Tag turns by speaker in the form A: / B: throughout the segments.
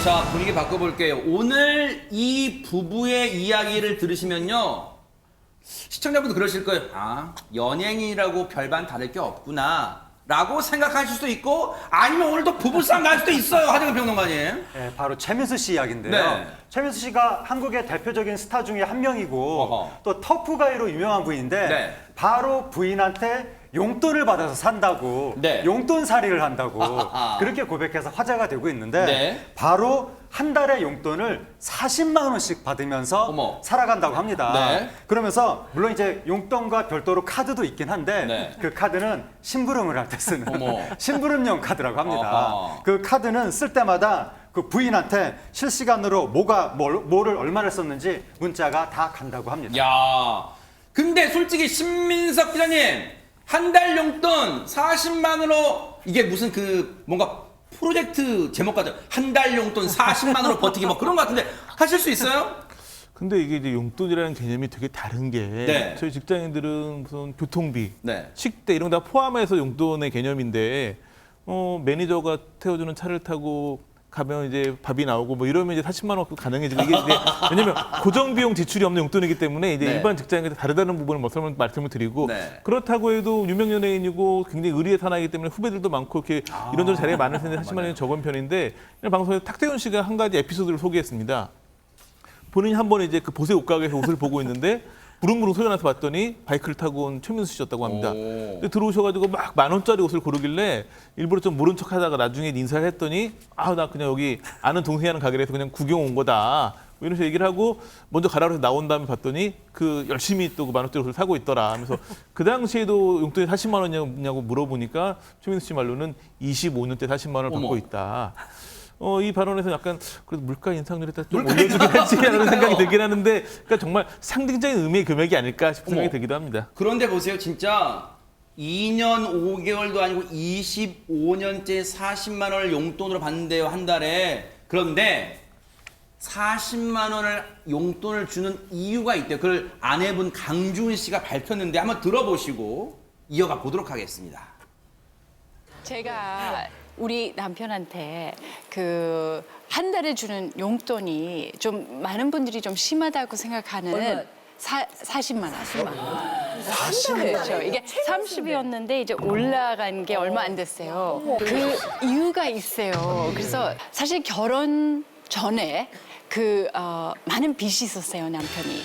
A: 자, 분위기 바꿔볼게요. 오늘 이 부부의 이야기를 들으시면요. 시청자분도 그러실 거예요. 아, 연예인이라고 별반 다를 게 없구나. 라고 생각하실 수도 있고, 아니면 오늘도 부부싸움 날 수도 있어요. 하정우 평론가님.
B: 네, 바로 최민수 씨 이야기인데요.
A: 네.
B: 최민수 씨가 한국의 대표적인 스타 중에 한 명이고
A: 어허.
B: 또 터프가이로 유명한 분인데
A: 네.
B: 바로 부인한테 용돈을 받아서 산다고
A: 네.
B: 용돈살이를 한다고
A: 아하하.
B: 그렇게 고백해서 화제가 되고 있는데
A: 네.
B: 바로 한 달에 용돈을 40만 원씩 받으면서
A: 어머.
B: 살아간다고 합니다.
A: 네.
B: 그러면서 물론 이제 용돈과 별도로 카드도 있긴 한데
A: 네.
B: 그 카드는 심부름을 할 때 쓰는
A: 어머.
B: 심부름용 카드라고 합니다.
A: 아하.
B: 그 카드는 쓸 때마다 그 부인한테 실시간으로 뭐를 얼마를 썼는지 문자가 다 간다고 합니다.
A: 야, 근데 솔직히 신민석 기자님, 한 달 용돈 40만 원으로 이게 무슨 그 뭔가 프로젝트 제목 같아요. 한 달 용돈 40만 원으로 버티기 뭐 그런 거 같은데 하실 수 있어요?
C: 근데 이게 이제 용돈이라는 개념이 되게 다른 게
A: 네.
C: 저희 직장인들은 무슨 교통비,
A: 네.
C: 식대 이런 거 다 포함해서 용돈의 개념인데 매니저가 태워주는 차를 타고 가면 이제 밥이 나오고 뭐 이러면 이제 40만 원 가능해지고 이게 이제 왜냐면 고정 비용 지출이 없는 용돈이기 때문에 이제
A: 네.
C: 일반 직장인과 다르다는 부분을 말씀을 드리고
A: 네.
C: 그렇다고 해도 유명 연예인이고 굉장히 의리의 사나이기 때문에 후배들도 많고 이렇게 이런저런 자리가 많을 텐데 40만 원이 적은 편인데 방송에서 탁태훈 씨가 한 가지 에피소드를 소개했습니다. 본인이 한 번에 이제 그 보세 옷가게에서 옷을 보고 있는데 부릉부릉 소리 나서 봤더니 바이크를 타고 온 최민수 씨였다고 합니다. 근데 들어오셔가지고 막 10,000원짜리 옷을 고르길래 일부러 좀 모른 척하다가 나중에 인사를 했더니 나 그냥 여기 아는 동생이 하는 가게에서 그냥 구경 온 거다. 뭐 이런 식으로 얘기를 하고 먼저 가라고 해서 나온 다음에 봤더니 그 열심히 또 그 10,000원짜리 옷을 사고 있더라. 하면서 그 당시에도 용돈이 40만 원이냐고 물어보니까 최민수 씨 말로는 25년째 40만 원을 받고
A: 어머.
C: 있다. 이 발언에서 약간 그래도 물가 인상률에 좀 올려주긴 할지라는 생각이 들긴 하는데 그러니까 정말 상징적인 의미의 금액이 아닐까 싶은 생각이
A: 어머.
C: 들기도 합니다.
A: 그런데 보세요. 진짜 2년 5개월도 아니고 25년째 40만 원을 용돈으로 받는데요. 한 달에. 그런데 40만 원을 용돈을 주는 이유가 있대요. 그걸 아내분 강주은 씨가 밝혔는데 한번 들어보시고 이어가 보도록 하겠습니다.
D: 제가 우리 남편한테 그 한 달에 주는 용돈이 좀 많은 분들이 좀 심하다고 생각하는 40만 원. 40만 원. 그렇죠. 이게 30이었는데 이제 올라간 게 얼마 안 됐어요. 그 이유가 있어요. 그래서 사실 결혼 전에 많은 빚이 있었어요, 남편이.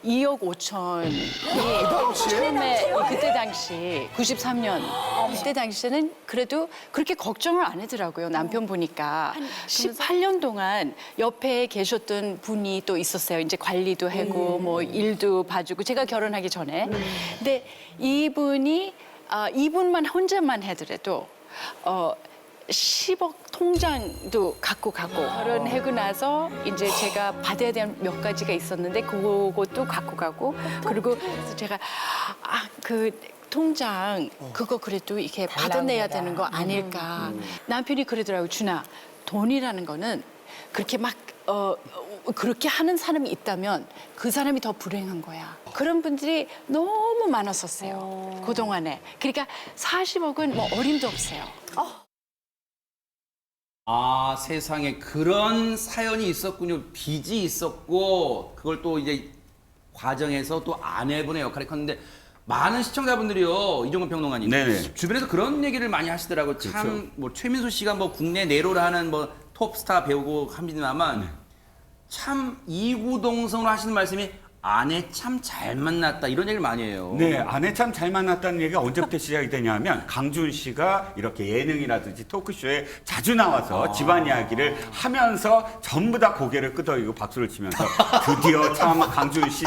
D: 2억 5천이 처음에 그때 당시 93년 그때 당시에는 그래도 그렇게 걱정을 안 하더라고요, 남편 보니까. 18년 동안 옆에 계셨던 분이 또 있었어요. 이제 관리도 하고 뭐 일도 봐주고 제가 결혼하기 전에. 근데 이분만 혼자만 하더라도 10억 통장도 갖고 가고 결혼하고 나서 이제 제가 받아야 되는 몇 가지가 있었는데 그것도 갖고 가고 그리고 그래서 제가 그 통장 그거 그래도 이렇게 받아내야 되는 거 아닐까. 남편이 그러더라고요. 준아, 돈이라는 거는 그렇게 막 그렇게 하는 사람이 있다면 그 사람이 더 불행한 거야. 그런 분들이 너무 많았었어요. 그동안에. 그러니까 40억은 뭐 어림도 없어요.
A: 아, 세상에 그런 사연이 있었군요. 빚이 있었고 그걸 또 이제 과정에서 또 아내분의 역할이 컸는데 많은 시청자분들이요, 이종건 평론가님
E: 네네.
A: 주변에서 그런 얘기를 많이 하시더라고요. 참 뭐 최민수 씨가 뭐 국내 내로를 하는 뭐 톱스타 배우고 합니다만 참 이구동성으로 하시는 말씀이 아내 참 잘 만났다 이런 얘기를 많이 해요.
E: 네, 아내 참 잘 만났다는 얘기가 언제부터 시작이 되냐면 강준 씨가 이렇게 예능이라든지 토크쇼에 자주 나와서 집안 이야기를 하면서 전부 다 고개를 끄덕이고 박수를 치면서 드디어 참 강준 씨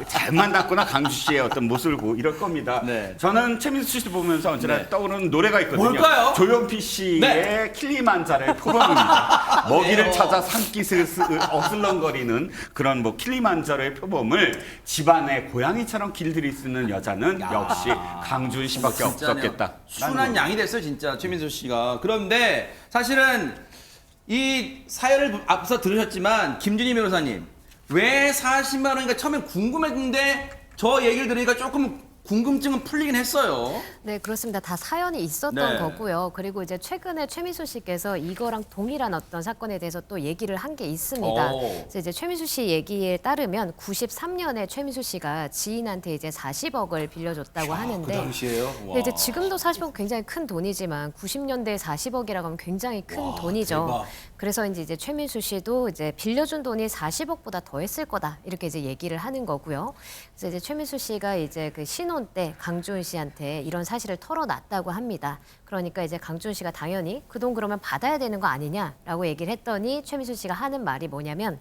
E: 잘 만났구나, 강준 씨의 어떤 모습을 보고 이럴 겁니다.
A: 네.
E: 저는 최민수 씨 보면서 언제나
A: 네.
E: 떠오르는 노래가 있거든요.
A: 뭘까요?
E: 조용필 씨의
A: 네.
E: 킬리만자로의 표범입니다. 먹이를
A: 네.
E: 찾아 산기슭을 어슬렁거리는 그런 뭐 킬리만자로의 표범을 집안의 고양이처럼 길들이 쓰는 여자는 역시 강준 씨밖에
A: 진짜네요.
E: 없었겠다.
A: 순한 양이 됐어요, 진짜 최민수 씨가. 그런데 사실은 이 사연을 앞서 들으셨지만 김준희 변호사님 왜 40만 원인가 처음엔 궁금했는데 저 얘기를 들으니까 조금 궁금증은 풀리긴 했어요.
F: 네, 그렇습니다. 다 사연이 있었던
A: 네.
F: 거고요. 그리고 이제 최근에 최민수 씨께서 이거랑 동일한 어떤 사건에 대해서 또 얘기를 한 게 있습니다.
A: 오.
F: 그래서 이제 최민수 씨 얘기에 따르면 93년에 최민수 씨가 지인한테 이제 40억을 빌려줬다고 하는데
A: 그 당시에요?
F: 근데 이제 지금도 40억 굉장히 큰 돈이지만 90년대에 40억이라고 하면 굉장히 큰
A: 와,
F: 돈이죠.
A: 대박.
F: 그래서 이제 최민수 씨도 이제 빌려준 돈이 40억보다 더 했을 거다 이렇게 이제 얘기를 하는 거고요. 그래서 이제 최민수 씨가 이제 그 신혼 때 강주은 씨한테 이런 사실을 털어놨다고 합니다. 그러니까 이제 강주은 씨가 당연히 그 돈 그러면 받아야 되는 거 아니냐라고 얘기를 했더니 최민수 씨가 하는 말이 뭐냐면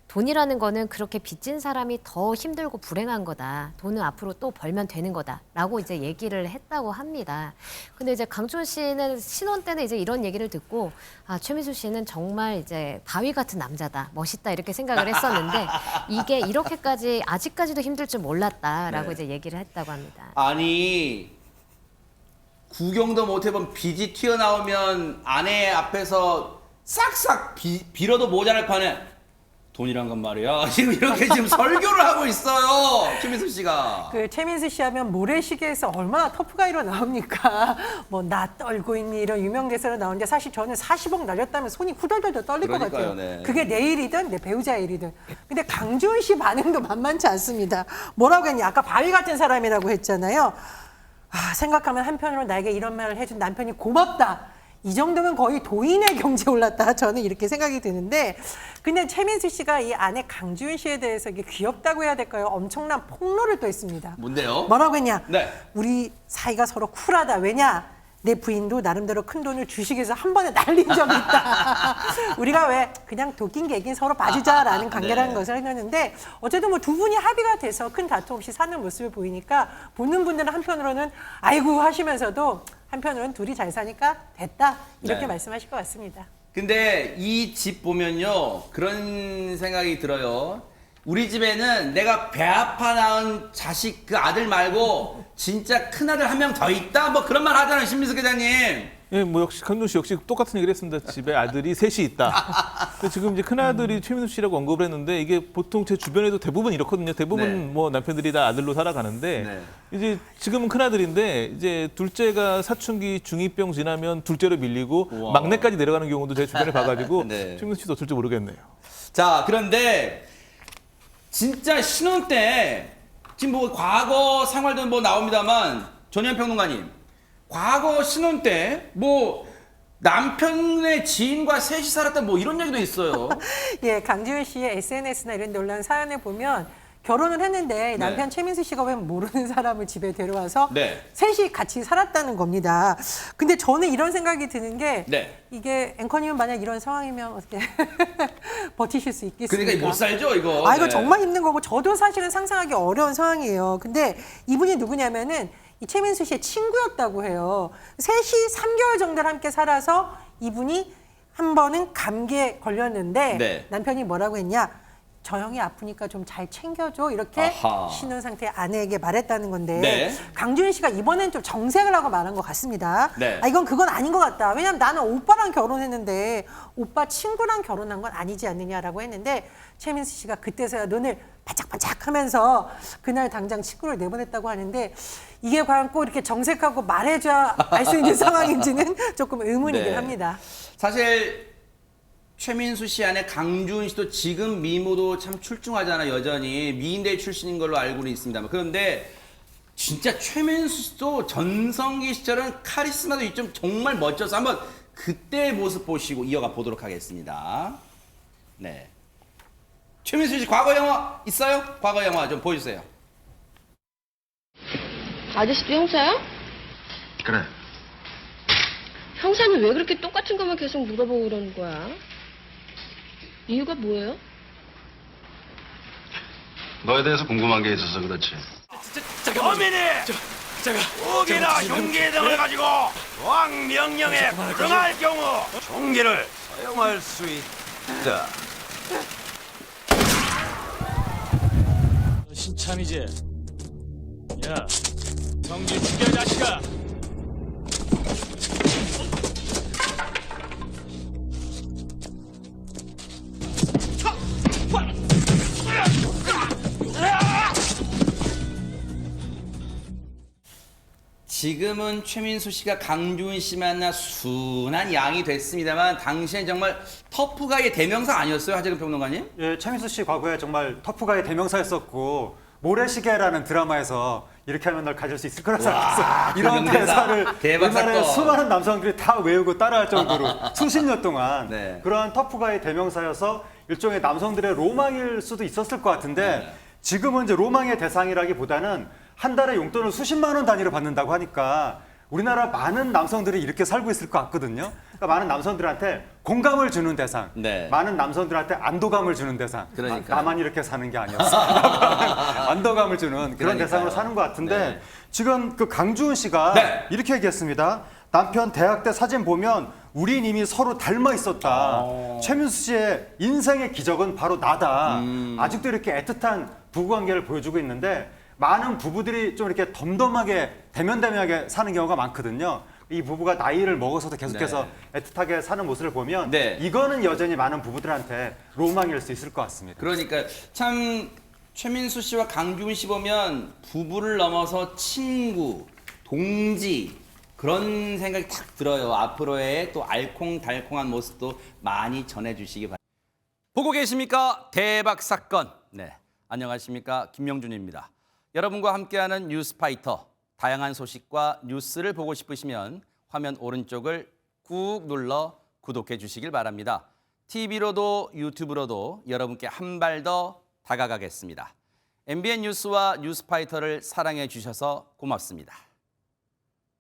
F: 돈이라는 거는 그렇게 빚진 사람이 더 힘들고 불행한 거다. 돈은 앞으로 또 벌면 되는 거다라고 이제 얘기를 했다고 합니다. 근데 이제 강주은 씨는 신혼 때는 이제 이런 얘기를 듣고 아, 최민수 씨는 정말 이제 바위 같은 남자다. 멋있다. 이렇게 생각을 했었는데 이게 이렇게까지 아직까지도 힘들 줄 몰랐다라고
A: 네.
F: 이제 얘기를 했다고 합니다.
A: 아니 구경도 못 해본 빚이 튀어나오면 아내 앞에서 싹싹 빌어도 모자랄 판에 돈이란 건 말이야. 지금 이렇게 지금 설교를 하고 있어요. 최민수 씨가.
G: 그 최민수 씨 하면 모래시계에서 얼마나 터프가이로 나옵니까? 뭐 나 떨고 있니 이런 유명 대사로 나오는데 사실 저는 40억 날렸다면 손이 후덜덜 떨릴 것
A: 그러니까요,
G: 같아요.
A: 네.
G: 그게 내 일이든 내 배우자의 일이든. 근데 강주은 씨 반응도 만만치 않습니다. 뭐라고 했냐? 아까 바위 같은 사람이라고 했잖아요. 아, 생각하면 한편으로 나에게 이런 말을 해준 남편이 고맙다. 이 정도면 거의 도인의 경지에 올랐다. 저는 이렇게 생각이 드는데 근데 최민수 씨가 이 아내 강주은 씨에 대해서 이게 귀엽다고 해야 될까요? 엄청난 폭로를 또 했습니다.
A: 뭔데요?
G: 뭐라고 했냐?
A: 네.
G: 우리 사이가 서로 쿨하다. 왜냐? 내 부인도 나름대로 큰 돈을 주식에서 한 번에 날린 적이 있다. 우리가 왜 그냥 도끼인 개긴 서로 봐주자라는 관계라는
A: 네.
G: 것을 해놨는데 어쨌든 뭐 두 분이 합의가 돼서 큰 다툼 없이 사는 모습을 보이니까 보는 분들은 한편으로는 아이고 하시면서도 한편으로는 둘이 잘 사니까 됐다 이렇게
A: 네.
G: 말씀하실 것 같습니다.
A: 근데 이 집 보면요 그런 생각이 들어요. 우리 집에는 내가 배 아파 낳은 자식 그 아들 말고 진짜 큰 아들 한 명 더 있다 뭐 그런 말 하잖아요 신민수 기자님.
C: 예, 뭐 역시 강준 씨 역시 똑같은 얘기를 했습니다. 집에 아들이 셋이 있다. 근데 지금 이제 큰 아들이 최민수 씨라고 언급을 했는데 이게 보통 제 주변에도 대부분 이렇거든요. 대부분
A: 네.
C: 뭐 남편들이 다 아들로 살아가는데
A: 네.
C: 이제 지금은 큰 아들인데 이제 둘째가 사춘기 중2병 지나면 둘째로 밀리고
A: 우와.
C: 막내까지 내려가는 경우도 제 주변에 봐가지고
A: 네.
C: 최민수 씨도 어쩔지 모르겠네요.
A: 자 그런데 진짜 신혼 때 지금 뭐 과거 생활도 뭐 나옵니다만 전현 평론가님 과거 신혼 때 뭐 남편의 지인과 셋이 살았다 뭐 이런 얘기도 있어요.
G: 예, 강지훈 씨의 SNS나 이런 데 올라온 사연을 보면 결혼을 했는데 남편 최민수 씨가 왜 모르는 사람을 집에 데려와서
A: 네.
G: 셋이 같이 살았다는 겁니다. 근데 저는 이런 생각이 드는 게
A: 네.
G: 이게 앵커님은 만약 이런 상황이면 어떻게 버티실 수 있겠습니까?
A: 그러니까 못 살죠 이거.
G: 아, 이거
A: 네.
G: 정말 힘든 거고 저도 사실은 상상하기 어려운 상황이에요. 근데 이분이 누구냐면은 이 최민수 씨의 친구였다고 해요. 셋이 3개월 정도를 함께 살아서 이분이 한 번은 감기에 걸렸는데
A: 네.
G: 남편이 뭐라고 했냐? 저 형이 아프니까 좀 잘 챙겨줘 이렇게
A: 아하.
G: 신혼 상태 아내에게 말했다는 건데
A: 네.
G: 강주현 씨가 이번엔 좀 정색을 하고 말한 것 같습니다.
A: 네.
G: 아, 이건 그건 아닌 것 같다. 왜냐하면 나는 오빠랑 결혼했는데 오빠 친구랑 결혼한 건 아니지 않느냐라고 했는데 최민수 씨가 그때서야 눈을 반짝반짝 하면서 그날 당장 친구를 내보냈다고 하는데 이게 과연 꼭 이렇게 정색하고 말해줘야 알 수 있는 상황인지는 조금 의문이긴
A: 네.
G: 합니다.
A: 사실 최민수 씨 아내 강준 씨도 지금 미모도 참 출중하잖아 여전히 미인대 출신인 걸로 알고는 있습니다만 그런데 진짜 최민수 씨도 전성기 시절은 카리스마도 있좀 정말 멋져서 한번 그때의 모습 보시고 이어가 보도록 하겠습니다. 네. 최민수 씨 과거 영화 있어요? 과거 영화 좀 보여주세요.
H: 아저씨도 형사야?
I: 그래.
H: 형사는 왜 그렇게 똑같은 것만 계속 물어보고 그러는 거야? 이유가 뭐예요?
I: 너에 대해서 궁금한 게 있어서 그렇지.
J: 범인이 무기나 흉기 등을 가지고 왕 명령에 불응할 경우 총기를 사용할 수 있다. 신참이지? 야, 정신 죽여 자식아!
A: 지금은 최민수 씨가 강준 씨 만나 순한 양이 됐습니다만 당시엔 정말 터프가의 대명사 아니었어요, 하재근 평론가님?
B: 예, 최민수 씨 과거에 정말 터프가의 대명사였었고 모래시계라는 드라마에서 이렇게 하면 널 가질 수 있을 거라 생각했어. 이런
A: 대명사.
B: 대사를
A: 대박
B: 옛날에
A: 사건.
B: 수많은 남성들이 다 외우고 따라할 정도로 수십 년 동안
A: 네.
B: 그러한 터프가의 대명사여서 일종의 남성들의 로망일 수도 있었을 것 같은데
A: 네.
B: 지금은 이제 로망의 대상이라기보다는 한 달에 용돈을 수십만 원 단위로 받는다고 하니까 우리나라 많은 남성들이 이렇게 살고 있을 것 같거든요. 그러니까 많은 남성들한테 공감을 주는 대상,
A: 네.
B: 많은 남성들한테 안도감을 주는 대상.
A: 그러니까.
B: 나만 이렇게 사는 게 아니었어. 안도감을 주는 그런
A: 그러니까요.
B: 대상으로 사는 것 같은데
A: 네.
B: 지금 그 강주은 씨가
A: 네.
B: 이렇게 얘기했습니다. 남편 대학 때 사진 보면 우린 이미 서로 닮아 있었다. 최민수 씨의 인생의 기적은 바로 나다. 아직도 이렇게 애틋한 부부관계를 보여주고 있는데 많은 부부들이 좀 이렇게 덤덤하게 대면대면하게 사는 경우가 많거든요. 이 부부가 나이를 먹어서도 계속해서 애틋하게 사는 모습을 보면
A: 네.
B: 이거는 여전히 많은 부부들한테 로망일 수 있을 것 같습니다.
A: 그러니까 참 최민수 씨와 강준 씨 보면 부부를 넘어서 친구, 동지 그런 생각이 탁 들어요. 앞으로의 또 알콩달콩한 모습도 많이 전해주시기 바랍니다. 보고 계십니까? 대박 사건. 네, 안녕하십니까? 김명준입니다. 여러분과 함께하는 뉴스파이터. 다양한 소식과 뉴스를 보고 싶으시면 화면 오른쪽을 꾹 눌러 구독해 주시길 바랍니다. TV로도 유튜브로도 여러분께 한 발 더 다가가겠습니다. MBN 뉴스와 뉴스파이터를 사랑해 주셔서 고맙습니다.